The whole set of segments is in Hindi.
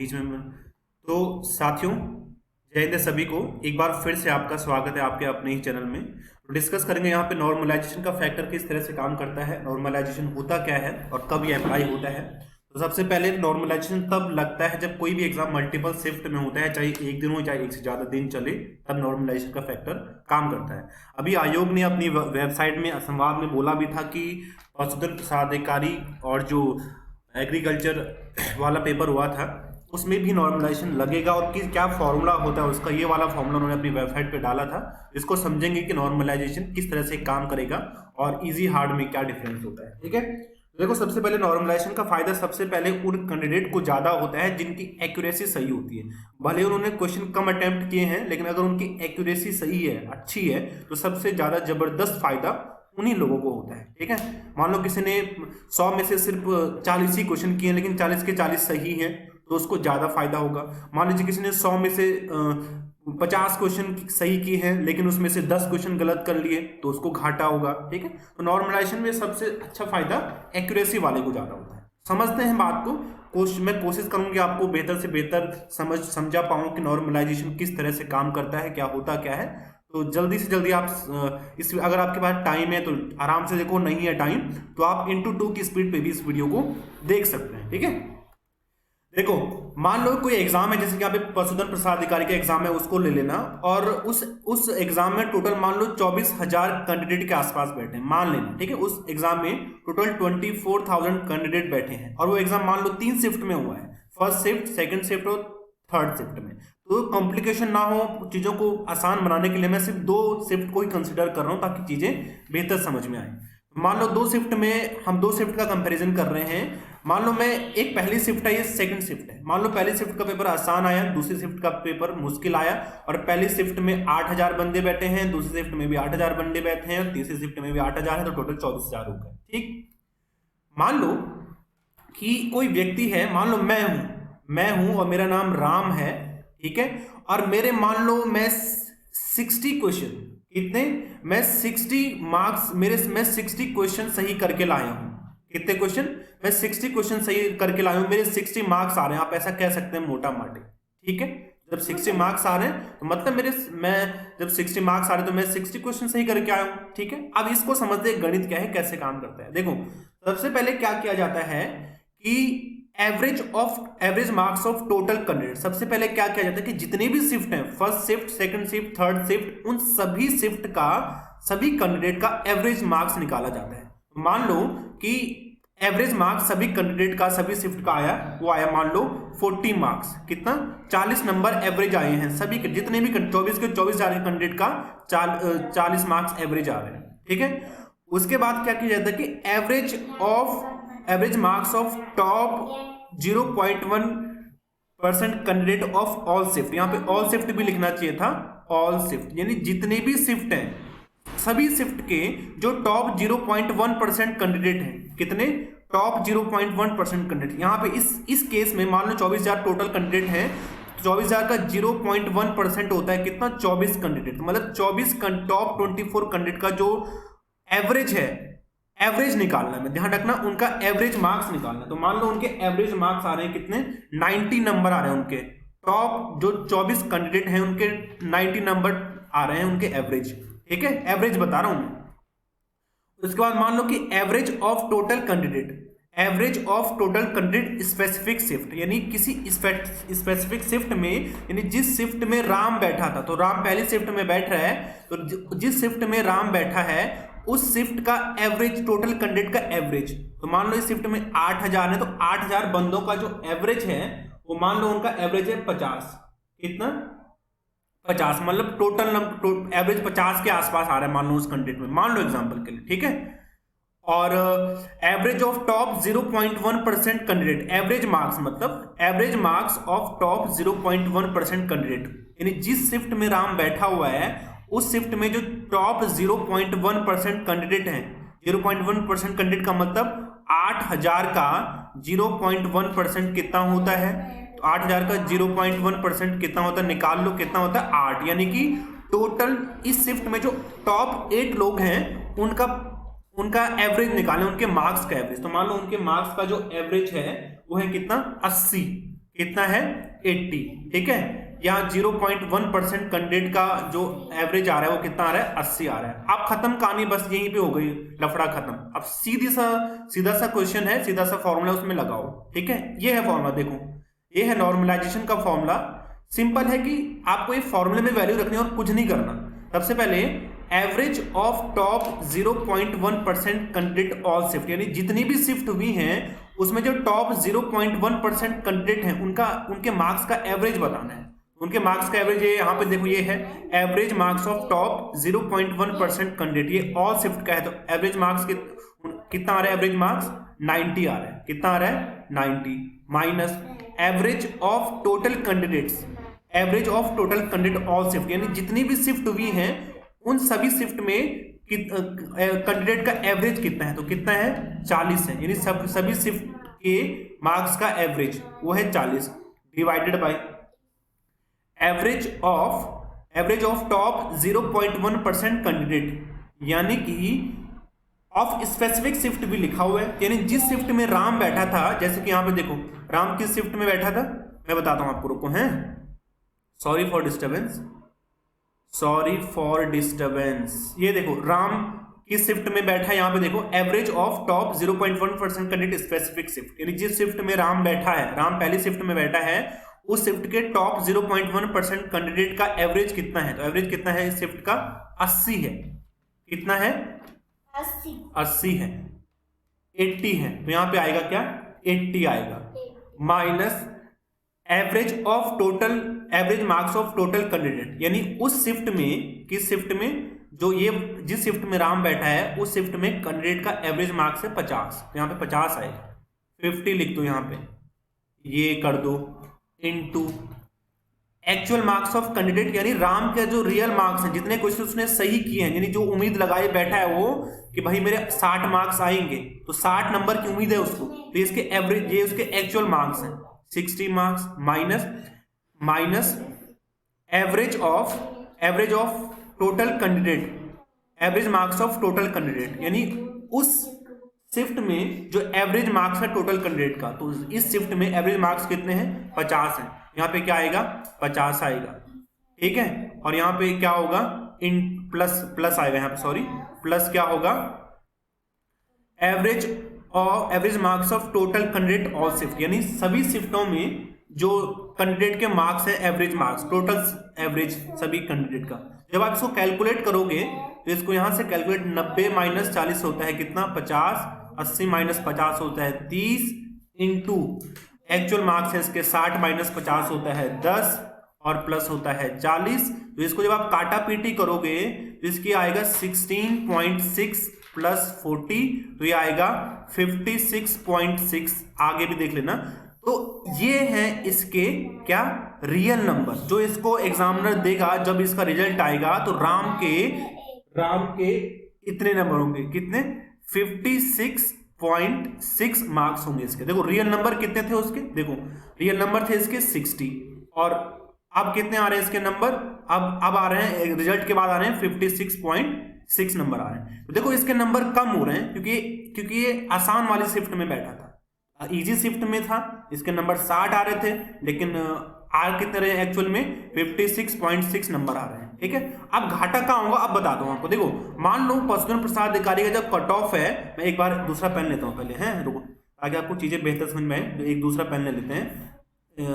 बीच में तो साथियों, जय हिंद सभी को। एक बार फिर से आपका स्वागत है आपके अपने ही चैनल में। तो डिस्कस करेंगे यहाँ पे नॉर्मलाइजेशन का फैक्टर किस तरह से काम करता है, नॉर्मलाइजेशन होता क्या है और कब ये अप्लाई होता है। तो सबसे पहले नॉर्मलाइजेशन तब लगता है जब कोई भी एग्जाम मल्टीपल शिफ्ट में होता है, चाहे एक दिन हो चाहे एक से ज्यादा दिन चले, तब नॉर्मलाइजेशन का फैक्टर काम करता है। अभी आयोग ने अपनी वेबसाइट में संवाद में बोला भी था कि पशुधन प्रसादाधिकारी और जो एग्रीकल्चर वाला पेपर हुआ था उसमें भी नॉर्मलाइजेशन लगेगा और क्या फॉर्मूला होता है उसका, ये वाला फॉर्मूला उन्होंने अपनी वेबसाइट पे डाला था। इसको समझेंगे कि नॉर्मलाइजेशन किस तरह से काम करेगा और इजी हार्ड में क्या डिफरेंस होता है। ठीक है, देखो सबसे पहले नॉर्मलाइजेशन का फायदा सबसे पहले उन कैंडिडेट को ज्यादा होता है जिनकी एक्यूरेसी सही होती है। भले उन्होंने क्वेश्चन कम अटेम्प्ट किए हैं, लेकिन अगर उनकी एक्यूरेसी सही है, अच्छी है, तो सबसे ज्यादा जबरदस्त फायदा उन्हीं लोगों को होता है। ठीक है, मान लो किसी ने 100 में से सिर्फ 40 ही क्वेश्चन किए लेकिन 40 के 40 सही हैं, तो उसको ज्यादा फायदा होगा। मान लीजिए किसी ने 100 में से 50 क्वेश्चन सही किए हैं लेकिन उसमें से 10 क्वेश्चन गलत कर लिए, तो उसको घाटा होगा। ठीक है, तो नॉर्मलाइजेशन में सबसे अच्छा फायदा एक्यूरेसी वाले को ज्यादा होता है। समझते हैं बात को। मैं कोशिश करूंगी आपको बेहतर से बेहतर समझा पाऊं कि नॉर्मलाइजेशन किस तरह से काम करता है, क्या होता क्या है। तो जल्दी से जल्दी आप इस अगर आपके पास टाइम है तो आराम से देखो, नहीं है टाइम तो आप ×2 की स्पीड पे भी इस वीडियो को देख सकते हैं। ठीक है, देखो मान लो कोई एग्जाम है, जैसे कि यहाँ पे पशुधन प्रसादाधिकारी का एग्जाम है, उसको ले लेना। और उस एग्जाम में टोटल मान लो 24,000 कैंडिडेट के आसपास बैठे हैं, मान लेना। ठीक है, उस एग्जाम में टोटल 24,000 कैंडिडेट बैठे हैं और वो एग्जाम मान लो 3 शिफ्ट में हुआ है, फर्स्ट शिफ्ट, सेकंड शिफ्ट और थर्ड शिफ्ट में। तो कॉम्प्लिकेशन ना हो, चीजों को आसान बनाने के लिए मैं सिर्फ 2 शिफ्ट को ही कंसिडर कर रहा हूं ताकि चीजें बेहतर समझ में आए। मान लो 2 शिफ्ट में हम 2 शिफ्ट का कंपैरिजन कर रहे हैं। मान लो मैं एक पहली शिफ्ट है, ये सेकंड शिफ्ट है। मान लो पहली शिफ्ट का पेपर आसान आया, दूसरी शिफ्ट का पेपर मुश्किल आया, और पहली शिफ्ट में 8,000 बंदे बैठे हैं, दूसरी शिफ्ट में भी 8,000 बंदे बैठे हैं और तीसरी शिफ्ट में भी 8,000 है, तो टोटल 24,000 हो गए। ठीक, मान लो कि कोई व्यक्ति है, मान लो मैं हूं और मेरा नाम राम है। ठीक है, और मेरे मान लो मैं 60 क्वेश्चन, कितने, मैं 60 मार्क्स, मैं 60 क्वेश्चन सही करके लाया हूं। कितने क्वेश्चन, मैं 60 क्वेश्चन सही करके लाया हूं, मेरे 60 मार्क्स आ रहे हैं, आप ऐसा कह सकते हैं मोटा माटी। ठीक है, जब 60 मार्क्स आ रहे हैं तो मतलब जब 60 मार्क्स आ रहे हैं तो मैं 60 क्वेश्चन सही करके आया हूं। ठीक है, अब इसको समझते हैं गणित क्या है, कैसे काम करता है। देखो सबसे पहले क्या किया जाता है कि average marks of total candidate. सबसे पहले क्या किया जाता है कि जितने भी शिफ्ट हैं, first shift, second shift, third shift, उन सभी शिफ्ट का, सभी कैंडिडेट का एवरेज मार्क्स निकाला जाता है। मान लो कि एवरेज मार्क्स सभी कैंडिडेट का, सभी शिफ्ट का आया, वो आया मान लो 40 मार्क्स। कितना, 40 नंबर एवरेज आए हैं सभी के, जितने भी 24 के 24,000 कैंडिडेट का 40 मार्क्स एवरेज आ रहे हैं। ठीक है, उसके बाद क्या किया जाता है कि average marks of top 0.1% candidate of all shift. यहां पे ऑल शिफ्ट भी लिखना चाहिए था, ऑल शिफ्ट यानी जितने भी शिफ्ट हैं, सभी शिफ्ट के जो टॉप 0.1% कैंडिडेट हैं। कितने, टॉप 0.1% कैंडिडेट। यहां पे इस केस में मान लो 24,000 टोटल कैंडिडेट हैं, 24,000 का 0.1% होता है कितना, 24 कैंडिडेट। मतलब 24 टॉप 24 कैंडिडेट का जो एवरेज है, एवरेज निकालना है, ध्यान रखना, उनका एवरेज मार्क्स निकालना है। तो मान लो उनके एवरेज मार्क्स आ रहे हैं कितने, 90 नंबर आ रहे हैं। उनके टॉप जो 24 कैंडिडेट हैं उनके 90 नंबर आ रहे हैं उनके एवरेज। ठीक है, एवरेज बता रहा हूं मैं। उसके बाद मान लो कि average of total candidate specific shift, यानी किसी स्पेसिफिक शिफ्ट में, यानी जिस शिफ्ट में राम बैठा था, तो राम पहली शिफ्ट में बैठ रहा है, तो जिस शिफ्ट में राम बैठा है उस शिफ्ट का एवरेज, टोटल कैंडिडेट का एवरेज। तो मान लो इस शिफ्ट में 8,000 है, तो 8,000 बंदों का जो एवरेज है वो मान लो उनका एवरेज है 50। कितना, 50, मतलब टोटल एवरेज 50 के आसपास आ रहा है मान लो उस कैंडिडेट में, मान लो एग्जांपल के लिए। ठीक है, और average of top 0.1% candidate, average marks मतलब average marks of top 0.1% candidate, यानी जिस शिफ्ट में राम बैठा हुआ है उस शिफ्ट में जो टॉप 0.1% कैंडिडेट हैं, 0.1% कैंडिडेट का मतलब 8,000 का 0.1% कितना होता है, तो 8,000 का 0.1% कितना होता है, निकाल लो कितना होता है, 8। यानी कि टोटल इस शिफ्ट में जो टॉप 8 लोग हैं उनका एवरेज निकालें, उनके मार्क्स का एवरेज। तो मान लो उनके मार्क्स का जो एवरेज है वो है कितना, 80। कितना है 80, ठीक है। यहाँ 0.1% कैंडिडेट का जो एवरेज आ रहा है वो कितना आ रहा है 80 आ रहा है। आप खत्म कहानी, बस यहीं पे हो गई, लफड़ा खत्म। अब सीधा सा क्वेश्चन है, सीधा सा फॉर्मूला उसमें लगाओ, ठीक है। ये है फॉर्मूला, देखो ये है नॉर्मलाइजेशन का फॉर्मूला। सिंपल है कि आपको ये फॉर्मूले में वैल्यू रखनी है और कुछ नहीं करना। सबसे पहले average of top 0.1% candidate all shift, यानी जितनी भी शिफ्ट हुई हैं उसमें जो टॉप 0.1% कैंडिडेट हैं उनके मार्क्स का एवरेज बताना है। उनके मार्क्स का एवरेज ये यहाँ पे देखो, ये है average marks of top 0.1% candidate, ये ऑल शिफ्ट का है। तो एवरेज मार्क्स कितना आ रहा है, एवरेज मार्क्स 90 आ रहा है। कितना आ रहा है 90, minus average of total candidates, average of total candidate all shift, यानी जितनी भी शिफ्ट हुई हैं उन सभी शिफ्ट में कैंडिडेट का एवरेज कितना है, तो कितना है 40 है। यानी सभी शिफ्ट के मार्क्स का एवरेज वो है 40, divided by average of top 0.1% candidate, यानी कि ऑफ स्पेसिफिक शिफ्ट भी लिखा हुआ है। यानी जिस शिफ्ट में राम बैठा था, जैसे कि यहां पे देखो राम किस शिफ्ट में बैठा था, मैं बताता हूं आपको, रुको हैं, सॉरी फॉर डिस्टर्बेंस। ये देखो राम किस शिफ्ट में बैठा है, यहां पे देखो average of top 0.1% candidate specific shift, यानी जिस शिफ्ट में राम बैठा है, राम पहली शिफ्ट में बैठा है, उस शिफ्ट के टॉप 0.1% कैंडिडेट का एवरेज कितना है। तो एवरेज कितना है इस शिफ्ट का 80 है। कितना है 80 है, 80 है, तो यहां पे आएगा क्या 80 आएगा, minus average marks of total candidate, यानी उस शिफ्ट में, किस शिफ्ट में, जो ये जिस शिफ्ट में राम बैठा है उस शिफ्ट में कैंडिडेट का एवरेज मार्क्स है 50, तो यहां पे 50 आएगा। 50 लिख दो यहां पे, ये कर दो, into actual marks of candidate, यानी राम के जो रियल मार्क्स हैं, जितने क्वेश्चन उसने सही किए हैं, यानी जो उम्मीद लगाए बैठा है वो कि भाई मेरे 60 मार्क्स आएंगे, तो 60 नंबर की उम्मीद है उसको, तो इसके एवरेज, ये उसके एक्चुअल मार्क्स हैं 60 marks, minus average of total candidate, average marks of total candidate, यानी उस शिफ्ट में जो एवरेज मार्क्स है टोटल कैंडिडेट का, तो इस शिफ्ट में एवरेज मार्क्स कितने हैं 50 हैं, यहाँ पे क्या आएगा 50 आएगा, ठीक है। और यहाँ पे क्या होगा, इन प्लस आएगा, यहाँ पे सॉरी प्लस क्या होगा, average marks of total candidate all shift, यानी सभी शिफ्टों में जो कैंडिडेट के मार्क्स है, एवरेज मार्क्स, टोटल एवरेज सभी कैंडिडेट का। जब आप इसको कैलकुलेट करोगे तो इसको यहां से कैलकुलेट, 90 माइनस 40 होता है कितना 50, 80 माइनस 50 होता है 30, इंटू एक्चुअल मार्क्स है इसके 60 माइनस 50 होता है 10, और प्लस होता है 40। तो इसको जब आप काटा पीटी करोगे तो इसकी आएगा 16.6 प्लस 40, तो ये आएगा 56.6। आगे भी देख लेना। तो ये है इसके क्या रियल नंबर, जो इसको एग्जामिनर देगा जब इसका रिजल्ट आएगा, तो राम के इतने नंबर होंगे, कितने 56.6 मार्क्स होंगे इसके। देखो रियल नंबर कितने थे उसके, देखो रियल नंबर थे इसके 60, और अब कितने आ रहे हैं इसके नंबर, अब आ रहे हैं रिजल्ट के बाद आ रहे हैं 56.6 नंबर आ रहे हैं। तो देखो इसके नंबर कम हो रहे हैं क्योंकि ये आसान वाली शिफ्ट में बैठा था, इजी शिफ्ट में था, इसके नंबर 60 आ रहे थे, लेकिन आर कितने रहे एक्चुअल में 56.6 नंबर आ रहे हैं, ठीक है। अब घाटा कहाँ होगा अब बताता हूँ आपको। देखो मान लो पशुधन प्रसाद अधिकारी का जब कट ऑफ है, मैं एक बार दूसरा पेन लेता हूँ पहले, हैं रुको, ताकि आपको चीजें बेहतर समझ में आए। एक दूसरा पेन ले लेते हैं,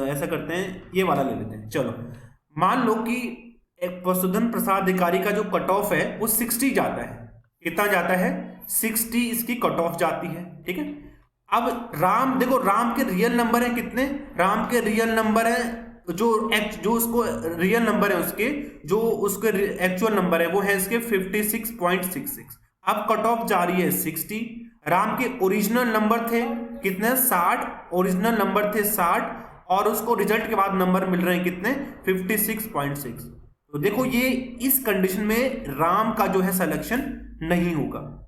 ऐसा करते हैं, ये वाला ले लेते हैं। चलो मान लो कि एक पशुधन प्रसाद अधिकारी का जो कट ऑफ है वो 60 जाता है, कितना जाता है 60 इसकी कट ऑफ जाती है, ठीक है। अब राम, देखो राम के रियल नंबर है कितने, राम के रियल नंबर है जो उसको रियल नंबर है उसके एक्चुअल नंबर है वो है इसके 56.66। अब कट ऑफ जा रही है 60, राम के ओरिजिनल नंबर थे कितने 60, ओरिजिनल नंबर थे 60, और उसको रिजल्ट के बाद नंबर मिल रहे हैं कितने 56.6। तो देखो ये इस कंडीशन में राम का जो है सिलेक्शन नहीं होगा।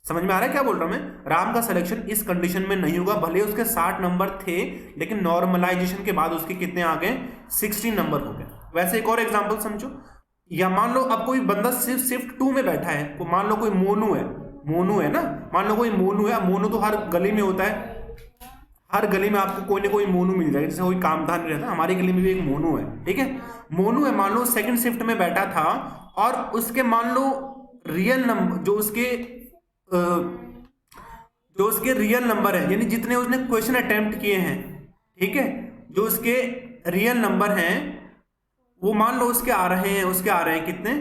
समझ में आ रहा है क्या बोल रहा हूं मैं, राम का सिलेक्शन इस कंडीशन में नहीं होगा। भले उसके 60 नंबर थे, लेकिन नॉर्मलाइजेशन के बाद उसके कितने आ गए 60 नंबर हो गए। वैसे एक और एग्जांपल समझो, या मान लो अब कोई बंदा सिर्फ शिफ्ट 2 में बैठा है, मान लो कोई मोनू है ना, मान लो कोई मोनू है। मोनू तो हर गली में होता है, हर गली में आपको कोई ना कोई मोनू मिल जाएगा, जैसे कोई कामधान नहीं रहता, हमारी गली में भी एक मोनू है, ठीक है। मोनू है, मान लो सेकंड शिफ्ट में बैठा था और उसके मान लो रियल नंबर जो उसके रियल नंबर है, यानी जितने उसने क्वेश्चन अटेम्प्ट किए हैं, ठीक है, जो उसके रियल नंबर हैं वो मान लो उसके आ रहे हैं कितने,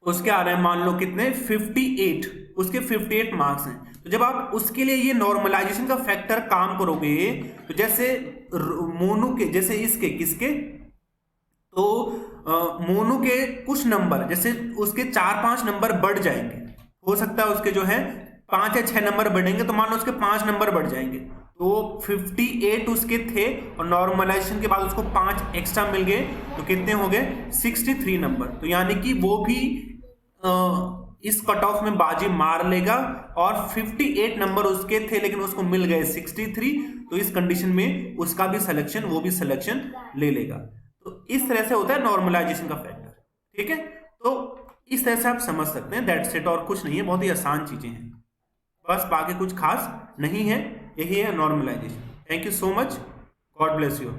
उसके आ रहे हैं मान लो कितने 58, उसके 58 मार्क्स हैं। तो जब आप उसके लिए ये नॉर्मलाइजेशन का फैक्टर काम करोगे, तो जैसे मोनू के, जैसे इसके किसके, तो मोनू के कुछ नंबर, जैसे उसके 4-5 नंबर बढ़ जाएंगे, हो सकता है उसके जो है 5 या 6 नंबर बढ़ेंगे, तो मान लो उसके 5 नंबर बढ़ जाएंगे, तो 58 उसके थे और नॉर्मलाइजेशन के बाद उसको 5 एक्स्ट्रा मिल गए, तो कितने हो गए 63 नंबर। तो यानी कि वो भी इस कट ऑफ में बाजी मार लेगा, और 58 नंबर उसके थे लेकिन उसको मिल गए 63, तो इस कंडीशन में उसका भी सिलेक्शन, वो भी सिलेक्शन ले लेगा। तो इस तरह से होता है नॉर्मलाइजेशन का फैक्टर, ठीक है। तो इस तरह से आप समझ सकते हैं, दैट्स इट, और कुछ नहीं है, बहुत ही आसान चीजें हैं, बस बाकी कुछ खास नहीं है, यही है normalization. Thank you so much, God bless you.